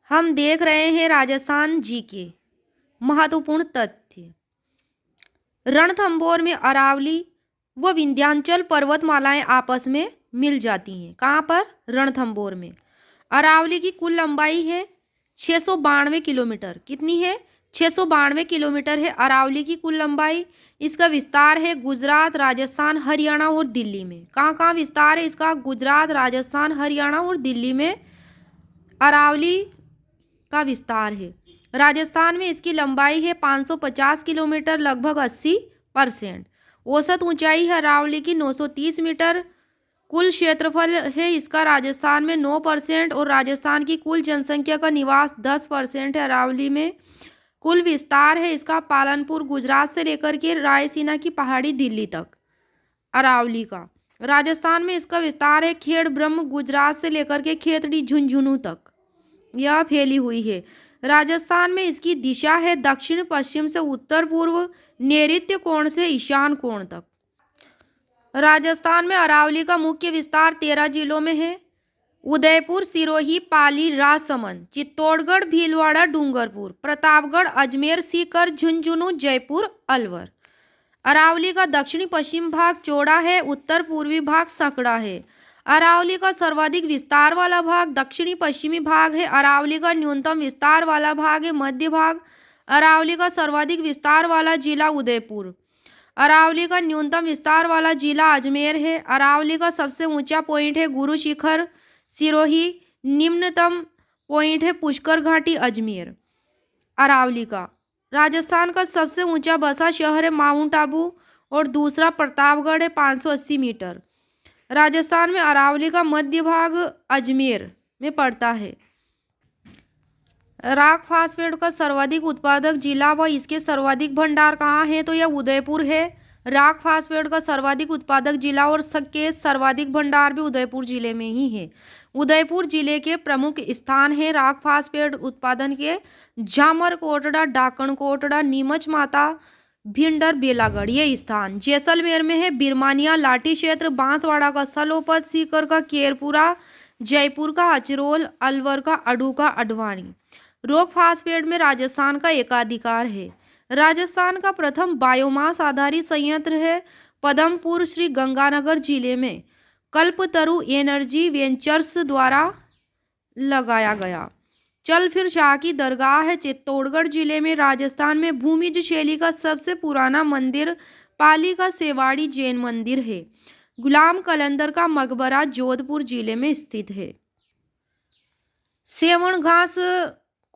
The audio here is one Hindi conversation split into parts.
हम देख रहे हैं राजस्थान जी के महत्वपूर्ण तथ्य। रणथंभौर में अरावली व विंध्याचल पर्वतमालाएं आपस में मिल जाती हैं। कहाँ पर? रणथंभौर में। अरावली की कुल लंबाई है 692 किलोमीटर। कितनी है? 692 किलोमीटर है अरावली की कुल लंबाई। इसका विस्तार है गुजरात, राजस्थान, हरियाणा और दिल्ली में। कहाँ कहाँ विस्तार है इसका? गुजरात, राजस्थान, हरियाणा और दिल्ली में अरावली का विस्तार है। राजस्थान में इसकी लंबाई है 550 किलोमीटर, लगभग 80%। औसत ऊंचाई है अरावली की 930 मीटर। कुल क्षेत्रफल है इसका राजस्थान में 9% और राजस्थान की कुल जनसंख्या का निवास 10% है अरावली में। कुल विस्तार है इसका पालनपुर गुजरात से लेकर के रायसीना की पहाड़ी दिल्ली तक अरावली का। राजस्थान में इसका विस्तार है खेड़ ब्रह्म गुजरात से लेकर के खेतड़ी झुंझुनू तक यह फैली हुई है। राजस्थान में इसकी दिशा है दक्षिण पश्चिम से उत्तर पूर्व, नैऋत्य कोण से ईशान कोण तक। राजस्थान में अरावली का मुख्य विस्तार 13 जिलों में है। उदयपुर, सिरोही, पाली, राजसमंद, चित्तौड़गढ़, भीलवाड़ा, डूंगरपुर, प्रतापगढ़, अजमेर, सीकर, झुंझुनू, जयपुर, अलवर। अरावली का दक्षिणी पश्चिम भाग चौड़ा है, उत्तर पूर्वी भाग संकरा है। अरावली का सर्वाधिक विस्तार वाला भाग दक्षिणी पश्चिमी भाग है। अरावली का न्यूनतम विस्तार वाला भाग है मध्य भाग। अरावली का सर्वाधिक विस्तार वाला जिला उदयपुर। अरावली का न्यूनतम विस्तार वाला जिला अजमेर है। अरावली का सबसे ऊंचा पॉइंट है गुरु शिखर सिरोही। निम्नतम पॉइंट है पुष्कर घाटी अजमेर। अरावली का राजस्थान का सबसे ऊंचा बसा शहर है माउंट आबू और दूसरा प्रतापगढ़ है 580 मीटर। राजस्थान में अरावली का मध्य भाग अजमेर में पड़ता है। राख फास्फेट का सर्वाधिक उत्पादक जिला व इसके सर्वाधिक भंडार कहाँ है? तो यह उदयपुर है। राख फास्फेट का सर्वाधिक उत्पादक जिला और के सर्वाधिक भंडार भी उदयपुर जिले में ही है। उदयपुर जिले के प्रमुख स्थान है राख फास्फेट उत्पादन के झामर कोटड़ा, डाकण कोटड़ा, नीमच माता, भिंडर, बेलागढ़ ये स्थान। जैसलमेर में है बिरमानिया, लाठी क्षेत्र, बांसवाड़ा का सलोपत, सीकर का केरपुरा, जयपुर का अचरोल, अलवर का अडू का अडवाणी। रॉक फास्फेट में राजस्थान का एकाधिकार है। राजस्थान का प्रथम बायोमास आधारित संयंत्र है पदमपुर श्री गंगानगर जिले में कल्पतरु एनर्जी वेंचर्स द्वारा लगाया गया। चल फिर शाह की दरगाह है चित्तौड़गढ़ जिले में। राजस्थान में भूमिज शैली का सबसे पुराना मंदिर पाली का सेवाड़ी जैन मंदिर है। गुलाम कलंदर का मकबरा जोधपुर जिले में स्थित है। सेवण घास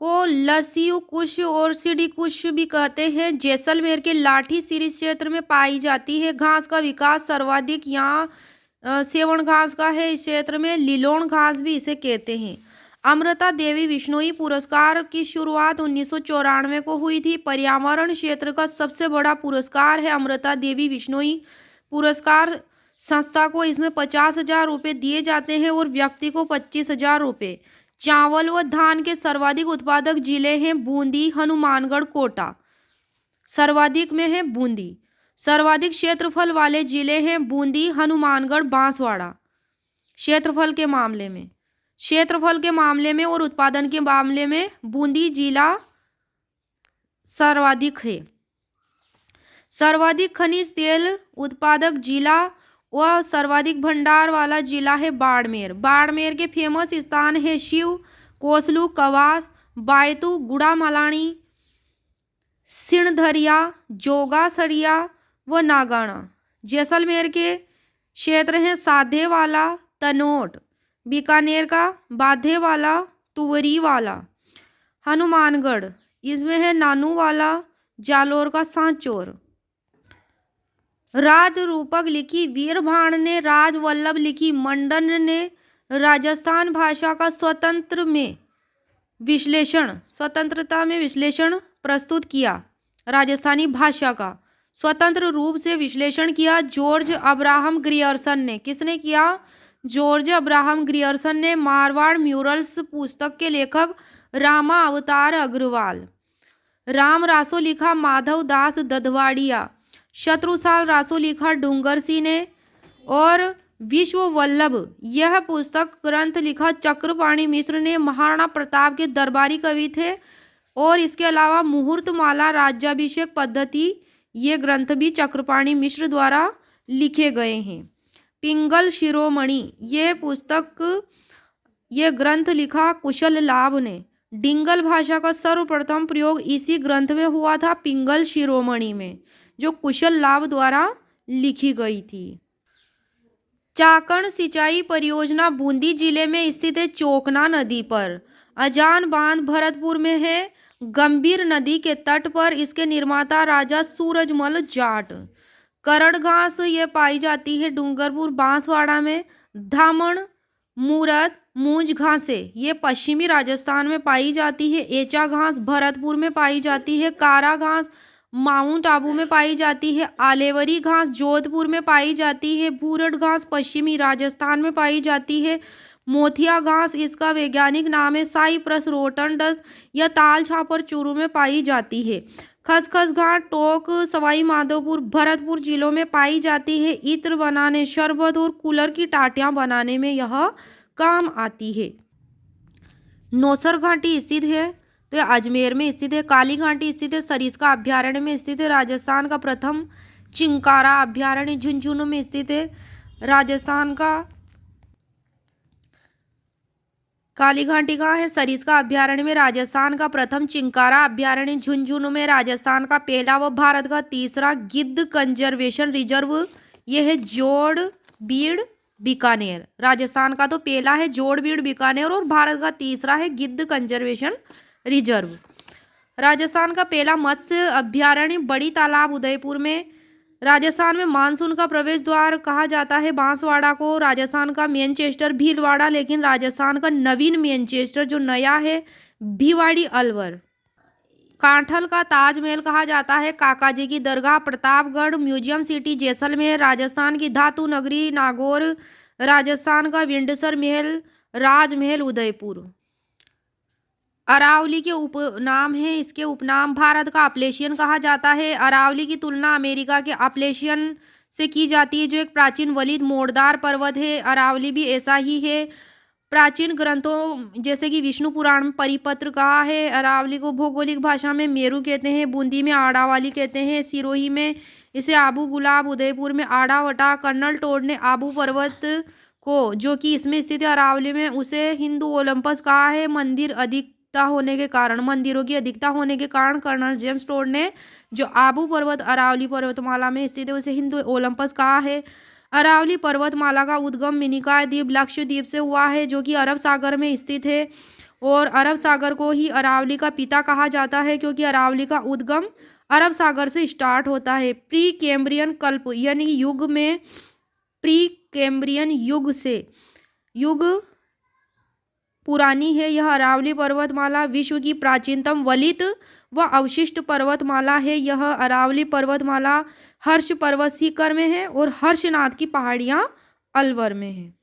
को लसीयू कुश और सीढ़ी कुश भी कहते हैं। जैसलमेर के लाठी सीरी क्षेत्र में पाई जाती है। घास का विकास सर्वाधिक यहाँ सेवण घास का है। इस क्षेत्र में लिलोण घास भी इसे कहते हैं। अमृता देवी बिश्नोई पुरस्कार की शुरुआत 1994 को हुई थी। पर्यावरण क्षेत्र का सबसे बड़ा पुरस्कार है अमृता देवी बिश्नोई पुरस्कार। संस्था को इसमें 50,000 रुपये दिए जाते हैं और व्यक्ति को 25,000 रुपये। चावल व धान के सर्वाधिक उत्पादक जिले हैं बूंदी, हनुमानगढ़, कोटा। सर्वाधिक में है बूंदी। सर्वाधिक क्षेत्रफल वाले जिले हैं बूंदी, हनुमानगढ़, बांसवाड़ा। क्षेत्रफल के मामले में और उत्पादन के मामले में बूंदी जिला सर्वाधिक है। सर्वाधिक खनिज तेल उत्पादक जिला व सर्वाधिक भंडार वाला जिला है बाड़मेर। बाड़मेर के फेमस स्थान है शिव, कोसलू, कवास, बायतू, गुड़ा मलानी, सिणधरिया, जोगासरिया व नागाना। जैसलमेर के क्षेत्र हैं साधेवाला, तनोट, बीकानेर का बाधेवाला, तुवरीवाला, हनुमानगढ़ इसमें है नानूवाला, जालोर का सांचौर। राज रूपक लिखी वीरभाण ने, राजवल्लभ लिखी मंडन ने राजस्थान भाषा का स्वतंत्रता में विश्लेषण प्रस्तुत किया। राजस्थानी भाषा का स्वतंत्र रूप से विश्लेषण किया जॉर्ज अब्राहम ग्रियर्सन ने। किसने किया? जॉर्ज अब्राहम ग्रियर्सन ने। मारवाड़ म्यूरल्स पुस्तक के लेखक रामा अवतार अग्रवाल। राम रासो लिखा माधव दास दधवाड़िया। शत्रुसाल रासो लिखा डूंगर सिंह ने और विश्व वल्लभ, यह पुस्तक ग्रंथ लिखा चक्रपाणि मिश्र ने, महाराणा प्रताप के दरबारी कवि थे। और इसके अलावा मुहूर्तमाला, राज्याभिषेक पद्धति, ये ग्रंथ भी चक्रपाणि मिश्र द्वारा लिखे गए हैं। पिंगल शिरोमणि, यह पुस्तक, ये ग्रंथ लिखा कुशल लाभ ने। डिंगल भाषा का सर्वप्रथम प्रयोग इसी ग्रंथ में हुआ था, पिंगल शिरोमणि में, जो कुशल लाभ द्वारा लिखी गई थी। चाकण सिंचाई परियोजना बूंदी जिले में स्थित है, चोकना नदी पर। अजान बांध भरतपुर में है, गंभीर नदी के तट पर। इसके निर्माता राजा सूरजमल जाट। करड़ घास ये पाई जाती है डूंगरपुर बांसवाड़ा में। धामण, मूरत, मूंज घासें ये पश्चिमी राजस्थान में पाई जाती है। एचा घास भरतपुर में पाई जाती है। कारा घास माउंट आबू में पाई जाती है। आलेवरी घास जोधपुर में पाई जाती है। भूरट घास पश्चिमी राजस्थान में पाई जाती है। मोथिया घास, इसका वैज्ञानिक नाम है साइप्रस रोटंडस, यह ताल छापर चूरू में पाई जाती है। खसखस घास टोंक, सवाई माधोपुर, भरतपुर जिलों में पाई जाती है। इत्र बनाने, शरबत और कूलर की टाटियां बनाने में यह काम आती है। नौसर घाटी स्थित है, तो यह अजमेर में स्थित है। काली घाटी स्थित है, सरिस्का अभ्यारण्य में स्थित है। राजस्थान का प्रथम चिंकारा अभ्यारण्य झुंझुनू में स्थित है। राजस्थान का काली घाटी कहाँ है? सरिस्का अभ्यारण्य में। राजस्थान का प्रथम चिंकारा अभ्यारण्य झुंझुनू में। राजस्थान का पहला व भारत का तीसरा गिद्ध कंजर्वेशन रिजर्व यह है जोड़बीड़ बीकानेर। राजस्थान का तो पहला है जोड़बीड़ बीकानेर और भारत का तीसरा है गिद्ध कंजर्वेशन रिजर्व। राजस्थान का पहला मत्स्य अभ्यारण्य बड़ी तालाब उदयपुर में। राजस्थान में मानसून का प्रवेश द्वार कहा जाता है बांसवाड़ा को। राजस्थान का मैनचेस्टर भीलवाड़ा, लेकिन राजस्थान का नवीन मैनचेस्टर जो नया है भिवाड़ी अलवर। कांठल का ताजमहल कहा जाता है काकाजी की दरगाह प्रतापगढ़। Museum city Jaisalmer. राजस्थान की धातु नगरी नागौर। राजस्थान का विंडसर महल राजमहल उदयपुर। अरावली के उपनाम है, इसके उपनाम भारत का अपलेशियन कहा जाता है। अरावली की तुलना अमेरिका के अपलेशियन से की जाती है, जो एक प्राचीन वलिद मोड़दार पर्वत है। अरावली भी ऐसा ही है। प्राचीन ग्रंथों जैसे कि विष्णु पुराण में परिपत्र कहा है। अरावली को भौगोलिक भाषा में मेरू कहते हैं, बूंदी में आड़ावाली कहते हैं, सिरोही में इसे आबू गुलाब, उदयपुर में आड़ावटा। कर्नल टोड ने आबू पर्वत को, जो कि इसमें स्थित है अरावली में, उसे हिंदू ओलंपस कहा है। मंदिरों की अधिकता होने के कारण कर्नल जेम्स टोड ने जो आबू पर्वत अरावली पर्वतमाला में स्थित है उसे हिंदू ओलंपस कहा है। अरावली पर्वतमाला का उद्गम मिनिकॉय द्वीप लक्षद्वीप से हुआ है, जो कि अरब सागर में स्थित है। और अरब सागर को ही अरावली का पिता कहा जाता है, क्योंकि अरावली का उद्गम अरब सागर से स्टार्ट होता है। प्री कैम्ब्रियन कल्प यानी युग में, प्री कैम्ब्रियन युग पुरानी है यह अरावली पर्वतमाला। विश्व की प्राचीनतम वलित व अवशिष्ट पर्वतमाला है यह अरावली पर्वतमाला। हर्ष पर्वत सीकर में है और हर्षनाथ की पहाड़ियाँ अलवर में है।